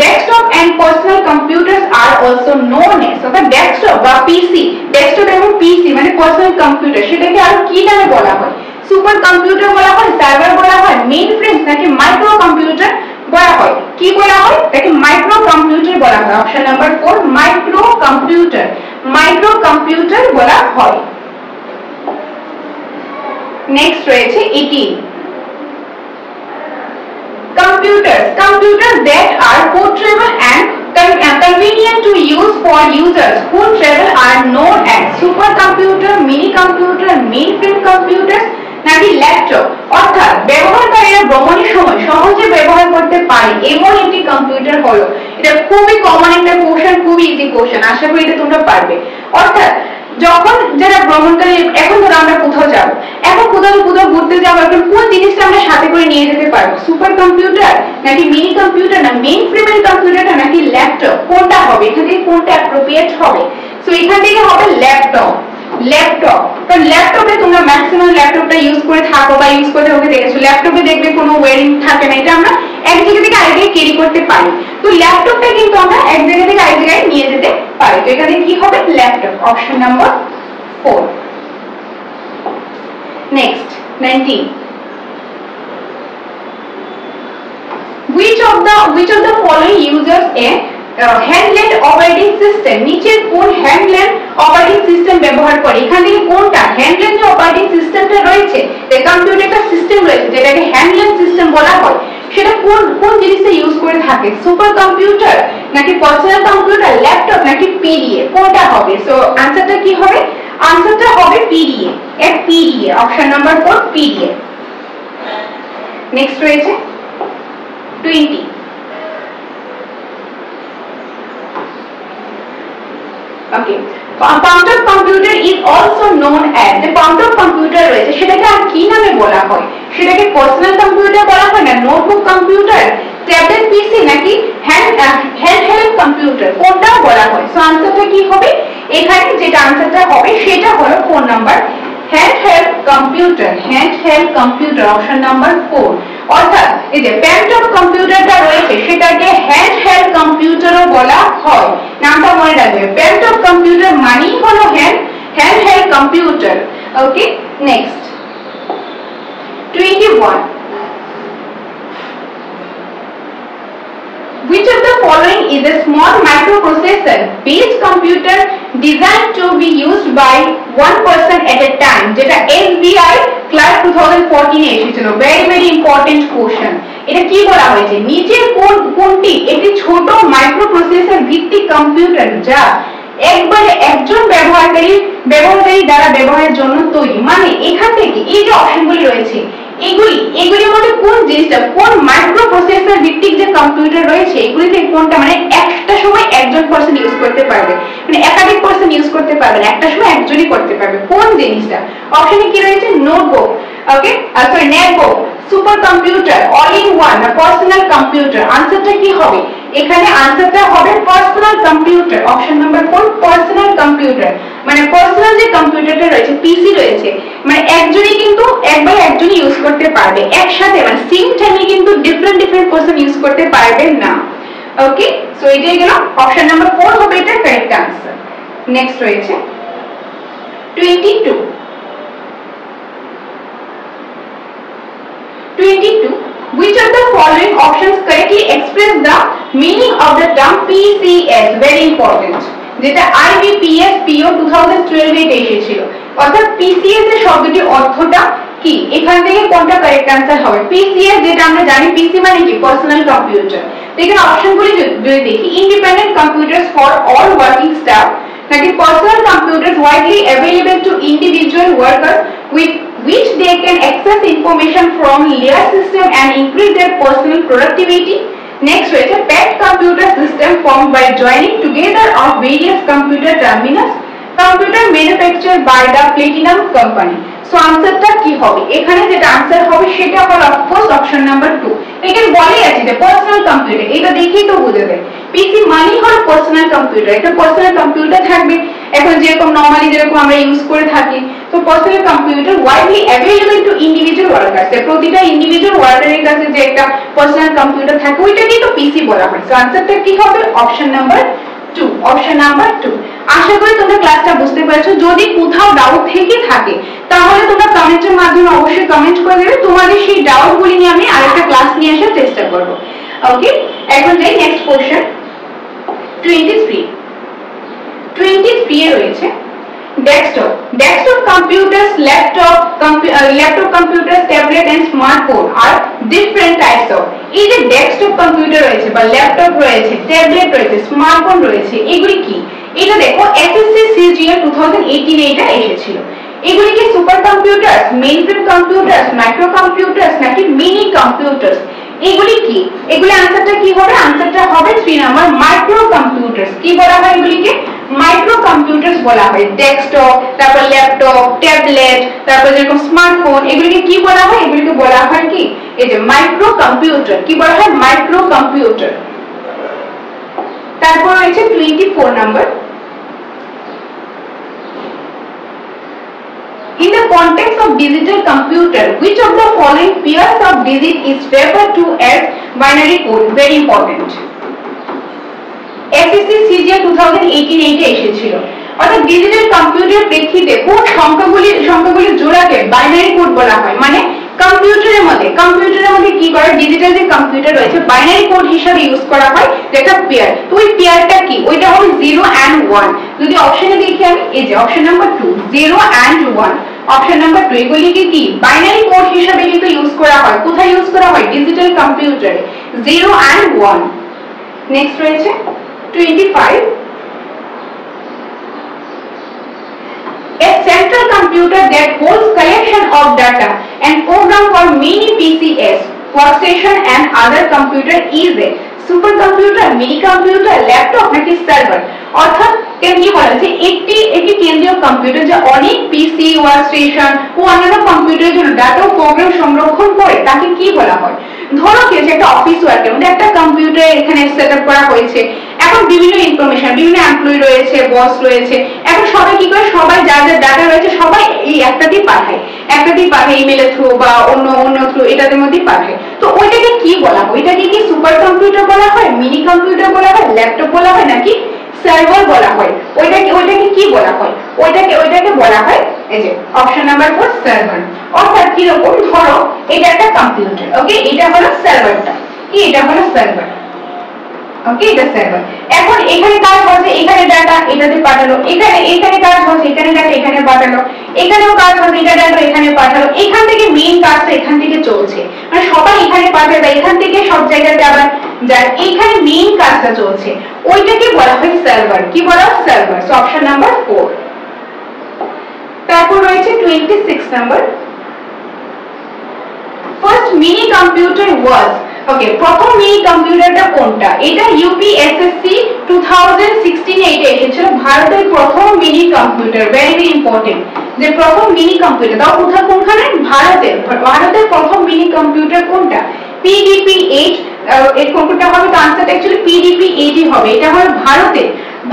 desktop and personal computers are also known as, অর্থাৎ ডেস্কটপ বা পিসি, ডেস্কটপ এবং পিসি মানে পার্সোনাল কম্পিউটার, সেটাকে আর কি নামে বলা হয়, সুপার কম্পিউটার বলা হয়, সার্ভার বলা হয়, মেইন ফ্রেমস নাকি মাইক্রো কম্পিউটার বলা হয়, কি বলা হয় তাকে মাইক্রো কম্পিউটার বলা হয়। অপশন নাম্বার 4 মাইক্রো কম্পিউটার বলা হয়। নেক্সট রয়েছে 18 computers that are portable and convenient to use for users who travel are known as supercomputer, mini computer, mainframe computers নাকি ল্যাপটপ, অর্থাৎ ব্যবহারকারীরা ভ্রমণের সময় সহজে ব্যবহার করতে পারে এমন একটি কম্পিউটার হলো। এটা খুবই কমন একটা কোশ্চেন, খুবই ইজি কোশ্চেন, আশা করি এটা তোমরা পারবে। অর্থাৎ যখন যারা ভ্রমণকারী, এখন ধরো আমরা কোথাও যাবো, এখন কোথাও ঘুরতে যাবো, এখন কোন জিনিসটা আমরা সাথে করে নিয়ে যেতে পারবো, সুপার কম্পিউটার নাকি মিনি কম্পিউটার, না মেইন ফ্রেমের কম্পিউটারটা নাকি ল্যাপটপ, কোনটা হবে, এখান থেকে কোনটা অ্যাপ্রোপ্রিয়েট হবে। সো এখান থেকে হবে ল্যাপটপ। কারণ ল্যাপটপে তোমরা ম্যাক্সিমাম ল্যাপটপটা ইউজ করে থাকো বা ইউজ করতে ওকে দেখেছো, ল্যাপটপে দেখবে কোনো ওয়্যারিং থাকে না, এটা আমরা এক জায়গা থেকে আরেক জায়গায় ক্যারি করতে পারি। তো ল্যাপটপটা কিন্তু আমরা এক জায়গা থেকে আরেক জায়গায় নিয়ে যেতে পারি। তো এখানে কি হবে laptop, option number 4। Next 19 which of the following users a handheld operating system, নিচের কোন হ্যান্ডহেল্ড অপারেটিং সিস্টেম ব্যবহার করে, এখান থেকে কোনটা হ্যান্ডহেল্ড যে অপারেটিং সিস্টেমটা রয়েছে, যে কম্পিউটারটা সিস্টেম রয়েছে যেটাকে হ্যান্ডহেল্ড সিস্টেম বলা হয়, সেটা কোন জিনিসটা ইউজ করে থাকে, সুপার কম্পিউটার নাকি পার্সোনাল কম্পিউটার, ল্যাপটপ নাকি পিডিএ, কোনটা হবে। সো আনসারটা কি হবে, আনসারটা হবে PDA, option number 4 PDA. Next রয়েছে 20 Okay. Pumped-up computer is also known as, the pumped-up computer রয়েছে সেটাকে আর কি নামে বলা হয়, সেটাকে পার্সোনাল কম্পিউটার বলা হয় না নোটবুক কম্পিউটার, ট্যাবলেট পিসি নাকি হ্যান্ডহেল্ড কম্পিউটার, কোনটা বলা হয়। সো আনসারটা কি হবে, এখানে যেটা আনসারটা হবে সেটা হলো 4 number handheld computer, option number 4। অর্থাৎ এই যে প্যান্টপ কম্পিউটারটা রয়েছে সেটাকে হ্যান্ডহেল্ড কম্পিউটারও বলা হয়, নামটা মনে রাখবে, প্যান্টপ কম্পিউটার মানেই হলো handheld computer. Okay, next 21 Which of the following is a small microprocessor based computer designed to be used by one person at a time, যেটা SBI ক্লাস 2014 এ এসেছিল, very important question। এটা কি বলা হয়েছে, নিচের কোনটি একটি ছোট মাইক্রোপ্রসেসর ভিত্তিক কম্পিউটার যা একবারে একজন ব্যবহারকারী দ্বারা ব্যবহারের জন্য তৈরি। মানে এখান থেকে এই যে অপশনগুলি রয়েছে এগুলির মধ্যে কোন জিনিসটা, কোন মাইক্রো প্রসেসর ভিত্তিক যে কম্পিউটার রয়েছে এগুলিতে কোনটা মানে একটা সময় একজন পারসন ইউজ করতে পারবে, মানে একাধিক পারসন ইউজ করতে পারবে না, একটা সময় একজনই করতে পারবে। কোন জিনিসটা? অপশনে কি রয়েছে? Notebook, okay, sorry netbook, super computer, all in one না পার্সোনাল কম্পিউটার। আনসারটা কি হবে? এখানে আনসারটা হবে personal computer. Option number 4 personal computer. মানে পার্সোনাল যে কম্পিউটারটা রয়েছে, পিসি রয়েছে, মানে একজনই কিন্তু একজনই ইউজ করতে পারবে একসাথে, মানে সেম টাইমে কিন্তু ডিফারেন্ট পারসন ইউজ করতে পারবেন না। ওকে, সো এটাই গেল অপশন নাম্বার 4 হবে এটা কারেক্ট আনসার। নেক্সট রয়েছে 22 which of the following options correctly express the meaning of the term PCS? Very important, যেটা IBPS PO 2012 এ এসেছিল। অর্থাৎ PCS এর শব্দটির অর্থটা কি? এখান থেকে কোনটা কারেক্ট आंसर হবে? PCS যেটা আমরা জানি পিসি মানে কি পার্সোনাল কম্পিউটার। এখানে অপশনগুলি যদি দেখি, independent computers for all working staff, নাকি personal computers widely available to individual workers with which they can access information from their system and increase their personal productivity. Next is a paired computer system formed by joining together of various computer terminals, computer manufactured by the Platinum company. So answer টা কি হবে? এখানে যেটা आंसर হবে সেটা হলো of course অপশন নাম্বার 2। এখানে বলেই আছে যে পার্সোনাল কম্পিউটার, এটা দেখেই তো বুঝে যায় পিসি মানে হলো পার্সোনাল কম্পিউটার। এটা পার্সোনাল কম্পিউটার থাকবে এখন যেরকম নরমালি যেরকম আমরা ইউজ করে থাকি। তো personal computer widely available to individual workers, প্রতিটা ইন্ডিভিজুয়াল ওয়ার্কারের কাছে যে একটা পার্সোনাল কম্পিউটার থাকে ওইটাকেই তো পিসি বলা হয়। সো आंसरটা কি হবে? Option number 2, option number 2। আশা করি তোমরা ক্লাসটা বুঝতে পেরেছো। যদি কোথাও ডাউট থেকে থাকে তাহলে তোমরা কমেন্টের মাধ্যমে অবশ্যই কমেন্ট করে দেবে। তোমাদের সেই ডাউটগুলি নিয়ে আমি আরেকটা ক্লাস নিয়ে আসার চেষ্টা করব। ওকে, এখন যাই নেক্সট কোশ্চেন 23 এ রয়েছে desktop computers, laptop computers, tablet and smartphone are different types of। এই যে ডেস্কটপ কম্পিউটার রয়েছে বা ল্যাপটপ রয়েছে, ট্যাবলেট রয়েছে, স্মার্টফোন রয়েছে, এগুলি কি? এটা দেখো এসএসসি সিজিএল 2018 এটা এসেছিল। এগুলি কি super computer, mainframe computer, micro computer নাকি মিনি কম্পিউটার? এগুলি কি? এগুলি আনসারটা কি হবে? আনসারটা হবে 3 নাম্বার মাইক্রো কম্পিউটার। কি বলা হয় এগুলিকে? মাইক্রো কম্পিউটার বলা হয়। ডেস্কটপ, তারপর ল্যাপটপ, ট্যাবলেট, তারপর যেরকম স্মার্টফোন, এগুলিকে কি বলা হয়? এগুলিকে বলা হয় কি? এই যে মাইক্রো কম্পিউটার। কি বলা হয়? Micro computer. তারপর রয়েছে 24 number, in the context of digital computer, which of the following pairs of digits is referred to as binary code? Very important. SSC CGL 2018 এইটা এসেছিল। অর্থাৎ ডিজিটাল কম্পিউটার প্রেক্ষিতে কোন সংখ্যাগুলি জোড়াকে বাইনারি কোড বলা হয়। মানে কম্পিউটারের মধ্যে কি করে ডিজিটাল যে কম্পিউটার রয়েছে বাইনারি কোড হিসেবে ইউজ করা হয় যেটা পেয়ার। তো ওই পেয়ারটা কি? ওইটা হবে 0 and 1। যদি অপশনে দেখি আমি, এই যে option number 2 0 and 1, option number 2 এগুলিকে কি বাইনারি কোড হিসেবে কিন্তু ইউজ করা হয়। কোথায় ইউজ করা হয়? ডিজিটাল কম্পিউটারে 0 and 1। নেক্সট রয়েছে 25, a central computer that holds collection of data and program for many PCs, workstation and other computer is a super computer, mini computer, laptop নাকি সার্ভার? অর্থাৎ কি বলা হচ্ছে একটি কেন্দ্রীয় কম্পিউটার যা অনেক পিসি, ওয়ার্কস্টেশন ও অন্যান্য কম্পিউটারের জন্য ডাটা ও প্রোগ্রাম সংরক্ষণ করে তাকে কি বলা হয়? ধরো কি একটা অফিস ওয়ার্কের মধ্যে একটা কম্পিউটার এখানে সেটআপ করা হয়েছে। এখন বিভিন্ন ইনফরমেশন, বিভিন্ন এমপ্লয়ি রয়েছে, বস রয়েছে। এখন সবাই কি করে? সবাই যার যার ডাটা রয়েছে সবাই এই একটাতেই পাঠায় ইমেলের থ্রু বা অন্য থ্রু এটাদের মধ্যেই পাঠায়। তো ওইটাকে কি বলা হয়? ওইটাকে কি সুপার কম্পিউটার বলা হয়, মিনি কম্পিউটার বলা হয়, ল্যাপটপ বলা হয় নাকি সার্ভার বলা হয়? ওইটাকে কি বলা হয়? ওইটাকে বলা হয় এই যে অপশন নাম্বার 4 সার্ভার। অর্থাৎ কি রকম? ধরো এটা একটা কম্পিউটার, ওকে, এটা হলো সার্ভারটা। কি? এটা হলো সার্ভার, ওকে, এটা সার্ভার। এখন এখানে কাজ হচ্ছে, এখানে ডাটা এটাতে পাঠালো, এখানে কাজ হচ্ছে, এখানে ডাটা এখানে পাঠালো। এখানেও কাজ হবে, এটা ডাটা এখানে পাঠালো, এখান থেকে মেইন কাজটা এখান থেকে চলছে, মানে সবাই এখানে পাঠাবে বা এখান থেকে সব জায়গাতে আবার যায়, এইখানে মেইন কাজটা চলছে, ওইটাকে বলা হয় সার্ভার। কি বলা হয়? সার্ভার। So option number 4। তারপর রয়েছে 26 নাম্বার, ফার্স্ট মিনি কম্পিউটার ওয়াজ। ওকে, প্রথম মিনি কম্পিউটারটা কোনটা? এটা ইউপিএসএসসি 2016 এ এটা এসেছিল, ভারতের প্রথম mini computer. Very very important, যে প্রথম মিনি কম্পিউটার দাও কোথায়, কোনখানে? ভারতের প্রথম মিনি কম্পিউটার কোনটা? PDP-8। এর কোনটা হবে? তো आंसरটা অ্যাকচুয়ালি PDP-8 ই হবে। এটা হলো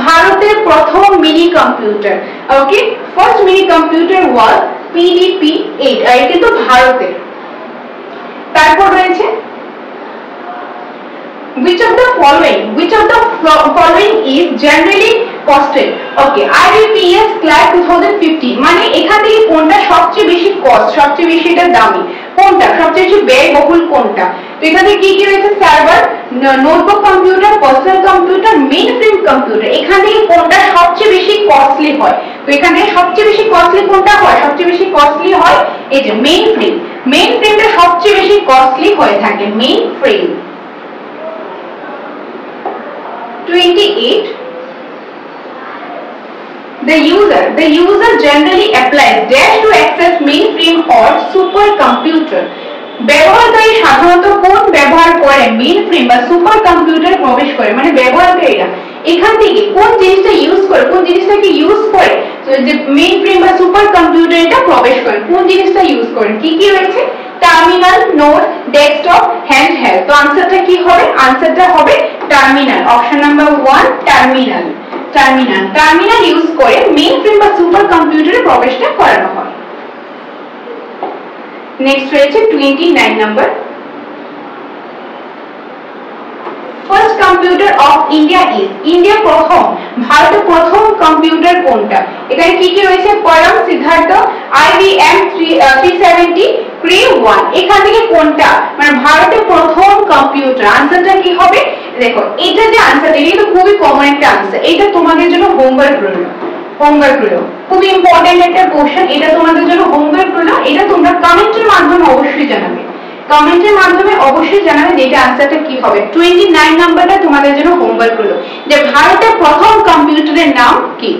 ভারতের প্রথম মিনি কম্পিউটার। ওকে, ফার্স্ট মিনি কম্পিউটার ওয়াজ PDP-8, আর এটা তো ভারতের। তারপর রয়েছে which of the following is generally costed? Okay, IBPS CLAT 2015, মানে এখান থেকে কোনটা সবচেয়ে বেশি কস্ট, সবচেয়ে বেশি এটা দামি কোনটা, সবচেয়ে বেশি ব্যয়বহুল কোনটা? তো এখানে কি কি রয়েছে? Server, notebook computer, personal computer, main frame computer. এখান থেকে কোনটা সবচেয়ে বেশি কস্টলি হয়? তো এখানে সবচেয়ে বেশি কস্টলি কোনটা হয়? সবচেয়ে বেশি কস্টলি হয় এই যে মেইন ফ্রেম। মেইন ফ্রেমটা সবচেয়ে বেশি কস্টলি হয়ে থাকে, main frame. 28, the user generally applies dash to access mainframe or supercomputer. ব্যবহারকারী সাধারণত কোন ব্যবহার করে? মেইনফ্রেম বা সুপার কম্পিউটারে প্রবেশ করে, মানে ব্যবহারকারীরা এখান থেকে কোন জিনিসটা ইউজ করে, কোন জিনিসটাকে ইউজ করে যে মেইনফ্রেম বা সুপার কম্পিউটারে এটা প্রবেশ করে, কোন জিনিসটা ইউজ করেন? কি কি রয়েছে? Terminal, note, desktop, handheld. তো आंसरটা কি হবে? आंसरটা হবে terminal. Option number 1 terminal. Terminal use করে মেইনফ্রেম বা সুপার কম্পিউটারে প্রবেশটা করানো হয়। নেক্সট রয়েছে 29 number, first computer of India is. ভারতের প্রথম কম্পিউটার কোনটা? এখানে কি কি রয়েছে? পরম, সিদ্ধার্থ, IBM 370, ক্রে 1। এখান থেকে কোনটা মানে ভারতের প্রথম কম্পিউটার? आंसरটা কি হবে? দেখো এটা যে आंसरটা, এটা তো খুবই কমন একটা आंसर, এটা তোমাদের জন্য হোমওয়ার্ক রইল। খুবই ইম্পর্টেন্ট একটা কোশ্চেন, এটা তোমাদের জন্য হোমওয়ার্ক রইল। এটা তোমরা কমেন্টের মাধ্যমে অবশ্যই জানাবে, যে এটা आंसरটা কি হবে। 29 নাম্বারটা তোমাদের জন্য হোমওয়ার্ক রইল, যে ভারতের প্রথম কম্পিউটারের নাম কি।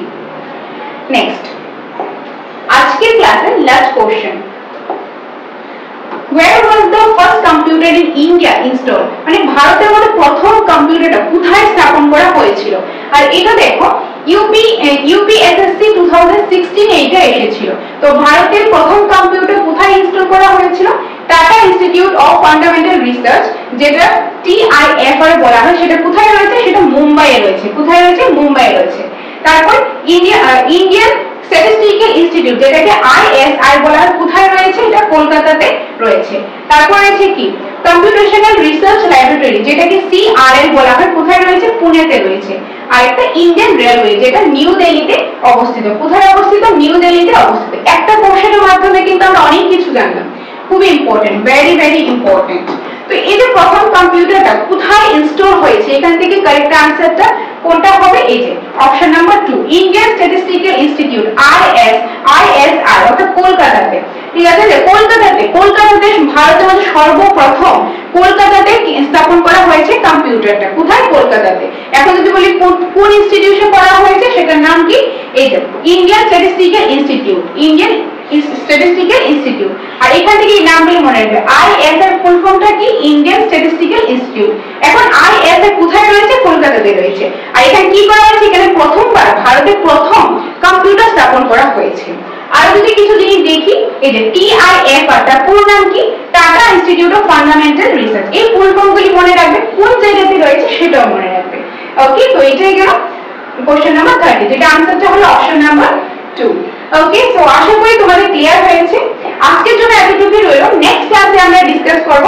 নেক্সট, আজকের ক্লাসের last question, where was the first computer in India installed? মানে ভারতের মধ্যে প্রথম কম্পিউটারটা কোথায় স্থাপন করা হয়েছিল? আর এটা দেখো ইউপিএসএসসি 2016 এ এটা এসেছিল। তো ভারতের প্রথম কম্পিউটার কোথায় ইনস্টল করা হয়েছিল? Tata institute of fundamental research, যেটা TIFR বলা হয়, সেটা কোথায় রয়েছে? সেটা মুম্বাইয়ে রয়েছে। কোথায় রয়েছে? মুম্বাইয়ে রয়েছে। তারপর ইন্ডিয়ান স্ট্যাটিস্টিক্যাল ইনস্টিটিউট, যেটাকে ISI বলা হয়, কোথায় রয়েছে? এটা কলকাতাতে রয়েছে। তারপর রয়েছে কি কম্পিউটেশনাল রিসার্চ ল্যাবরেটরি, যেটাকে CRL বলা হয়, কোথায় রয়েছে? পুনেতে রয়েছে। আর একটা ইন্ডিয়ান রেলওয়ে, যেটা নিউ দিল্লিতে অবস্থিত। কোথায় অবস্থিত? নিউ দিল্লিতে অবস্থিত। একটা কোশ্চেনের মাধ্যমে কিন্তু আমরা অনেক কিছু জানলাম, খুবই ইম্পর্টেন্ট, ভেরি ভেরি ইম্পর্টেন্ট। তো এই যে প্রথম কম্পিউটারটা কোথায় ইনস্টল হয়েছে, এখান থেকে কারেক্ট আনসারটা কোনটা হবে? এই যে option number 2 Indian statistical institute ISI, অর্থাৎ কলকাতাতে। ঠিক আছে, যে কলকাতাতে ভারতের মধ্যে সর্বপ্রথম কলকাতাতে স্থাপন করা হয়েছে কম্পিউটারটা। কোথায়? কলকাতাতে। এখন যদি বলি কোন ইনস্টিটিউশন করা হয়েছে, সেটার নাম কি? এই যে Indian statistical institute, statistical institute. আর এখান থেকে এই নামগুলো মনে রাখবে। ISI এর ফুল ফর্মটা কি? Indian statistical institute. এখন ISI কোথায় রয়েছে? কলকাতাতে রয়েছে। আর এখানে কি করা হয়েছে? এখানে প্রথমবার ভারতের প্রথম কম্পিউটার স্থাপন করা হয়েছে। আর যদি কিছু জিনিস দেখি, এই যে TIFR তার পুরো নাম কি? Tata institute of fundamental research. এই ফুল ফর্মগুলি মনে রাখবে, কোন জায়গাতে রয়েছে সেটাও মনে রাখবে। ওকে, তো এটাই গেল কোশ্চেন নাম্বার 30, যেটা আনসারটা হলো অপশন নাম্বার 2। ওকে, সো আশা করি তোমাদের ক্লিয়ার হয়েছে। আজকের জন্য এতটুকুই রইল। নেক্সট ক্লাসে আমরা ডিসকাস করব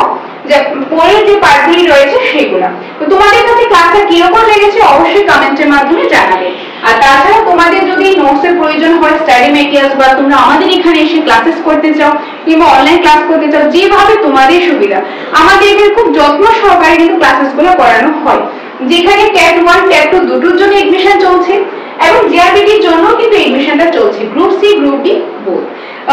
যে পরের যে পার্টগুলি রয়েছে সেগুলো। তো তোমাদের কাছে ক্লাসটা কিরকম লেগেছে অবশ্যই কমেন্টের মাধ্যমে জানাবে। আর তাছাড়া তোমাদের যদি নোটসের প্রয়োজন হয়, স্টাডি মেটেরিয়ালস, বা তোমরা আমাদের এখানে এসে ক্লাসেস করতে চাও কিংবা অনলাইন ক্লাস করতে চাও, যেভাবে তোমাদের সুবিধা, আমাদের এখানে খুব যত্ন সহকারে কিন্তু ক্লাসেসগুলো করানো হয়। যেখানে TET 1 TET 2 দুটোর জন্য এডমিশন চলছে, এবং জিআরবিটির জন্য কিন্তু এডমিশনটা চলছে, group C group D both.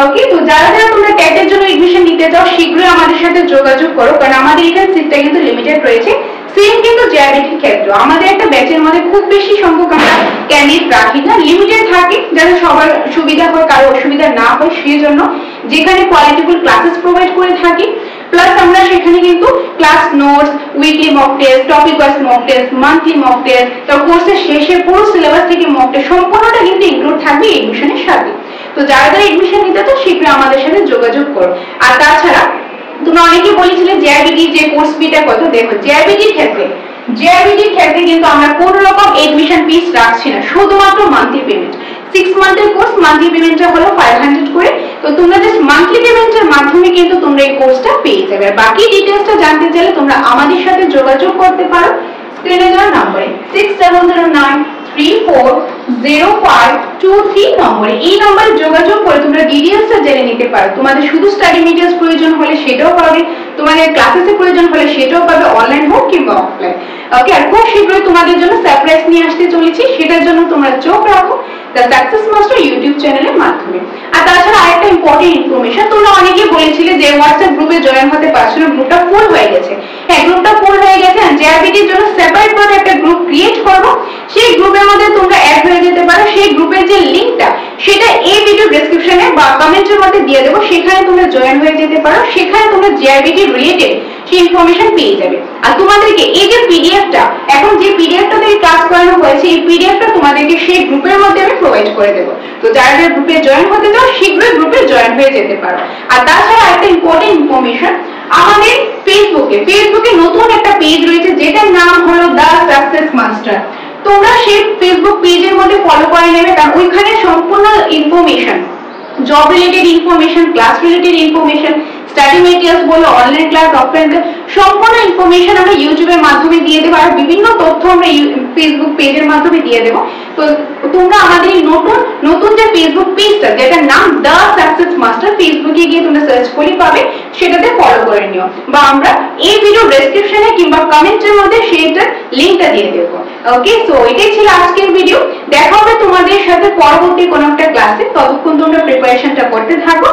Okay, তো যারা যারা তোমরা টেটের জন্য এডমিশন নিতে চাও শীঘ্রই আমাদের সাথে যোগাযোগ করো, কারণ আমাদের এখানে সিটটা কিন্তু লিমিটেড রয়েছে। সেম কিন্তু জিআরবিটির ক্ষেত্রে আমাদের একটা ব্যাচের মধ্যে খুব বেশি সংখ্যক আমরা ক্যান্ডিডেট রাখি না, লিমিটেড থাকে যাতে সবার সুবিধা হয়, কারো অসুবিধা না হয়, সেই জন্য যেখানে কোয়ালিটিফুল ক্লাসেস প্রোভাইড করে থাকি। প্লাস আমরা সেখানে কিন্তু class notes, weekly mock test, topic wise mock test, monthly mock test, তো কোর্সের শেষে পুরো সিলেবাস থেকে মক টেস্ট সম্পূর্ণটা কিন্তু ইনক্লুড থাকবে এডমিশনের সাথে। তো যারা যারা এডমিশন নিতে তো শীঘ্রই আমাদের সাথে যোগাযোগ করো। আর তাছাড়া তোমরা অনেকে বলেছিলে জিআরবিটি যে কোর্স ফিটা কত, দেখো জিআরবিটির ক্ষেত্রে কিন্তু আমরা কোন রকম এডমিশন ফিস রাখছি না, শুধুমাত্র মান্থলি পেমেন্ট। 6 মান্থের কোর্স মান্থলি পেমেন্টটা হলো 500 করে। তো তোমরা জাস্ট মান্থলি পেমেন্টের মাধ্যমে কিন্তু তোমরা এই কোর্সটা পেয়ে যাবে। আর বাকি ডিটেইলসটা জানতে চাইলে তোমরা আমাদের সাথে যোগাযোগ করতে পারো স্ক্রিনে দেওয়া নম্বরে 6709340523 নম্বরে। এই নম্বরে যোগাযোগ করে তোমরা ডিটেইলসটা জেনে নিতে পারো। তোমাদের শুধু স্টাডি মেটেরিয়ালস প্রয়োজন হলে সেটাও পাবে, তোমাদের ক্লাসেসের প্রয়োজন হলে সেটাও পাবে, অনলাইন হোক কিংবা অফলাইন। ওকে, আর খুব শীঘ্রই তোমাদের জন্য সারপ্রাইজ নিয়ে আসতে চলেছি, সেটার জন্য তোমরা চোখ রাখো দ্য সাকসেস মাস্টার ইউটিউব চ্যানেলের মাধ্যমে। আর তাছাড়া আরেকটা ইম্পর্টেন্ট ইনফরমেশন, তোমরা অনেকেই বলেছিলে যে হোয়াটসঅ্যাপ গ্রুপে জয়েন হতে পারছো না, গ্রুপটা ফুল হয়ে গেছে। হ্যাঁ, গ্রুপটা ফুল হয়ে গেছে। জিআরবিটির জন্য সেপারেট ভাবে একটা গ্রুপ ক্রিয়েট করব, সেই গ্রুপের মধ্যে তোমরা অ্যাড হয়ে যেতে পারো। সেই গ্রুপের যে লিংকটা সেটা এই ভিডিও ডেসক্রিপশনে বা কমেন্টের মধ্যে দিয়ে দেবো, সেখানে তোমরা জয়েন হয়ে যেতে পারো। সেখানে তোমরা জিআরবিটি রিলেটেড সেই ইনফরমেশন পেয়ে যাবে। আর তোমাদেরকে এই যে পিডিএফটা, এখন যে পিডিএফটা দিয়ে ক্লাস করানো হয়েছে, এই পিডিএফটা তোমাদেরকে সেই গ্রুপের মধ্যে আমি প্রোভাইড করে দেবো। তো যারা যারা গ্রুপে জয়েন হতে চাও শীঘ্রই গ্রুপে জয়েন হয়ে যেতে পারো। আর তাছাড়া একটা ইম্পর্টেন্ট ইনফরমেশন, আমাদের ফেসবুকে নতুন একটা পেজ রয়েছে যেটার নাম হলো দ্য সাকসেস মাস্টার। তোমরা সেই ফেসবুক পেজের মধ্যে ফলো করে নেবে, কারণ ওইখানে সম্পূর্ণ information, job related information, class related information, study materials বলো, অনলাইন ক্লাস, অফলাইন ক্লাস, সম্পূর্ণ ইনফরমেশন আমরা ইউটিউবের মাধ্যমে দিয়ে দেবো। আর বিভিন্ন তথ্য আমরা ফেসবুক পেজের মাধ্যমে দিয়ে দেবো। তো তোমরা আমাদের এই নতুন যে ফেসবুক পেজটা যেটার নাম দ্য সাকসেস মাস্টার, ফেসবুকে গিয়ে তোমরা সার্চ করে পাবে, সেটাতে ফলো করে নিও, বা আমরা এই ভিডিও ডেসক্রিপশনে কিংবা কমেন্টের মধ্যে সেইটার লিংকটা দিয়ে দেবো। ওকে, সো এটাই ছিল আজকের ভিডিও। দেখা হবে তোমাদের সাথে পরবর্তী কোনো একটা ক্লাসে। ততক্ষণ তোমরা প্রিপারেশনটা করতে থাকো।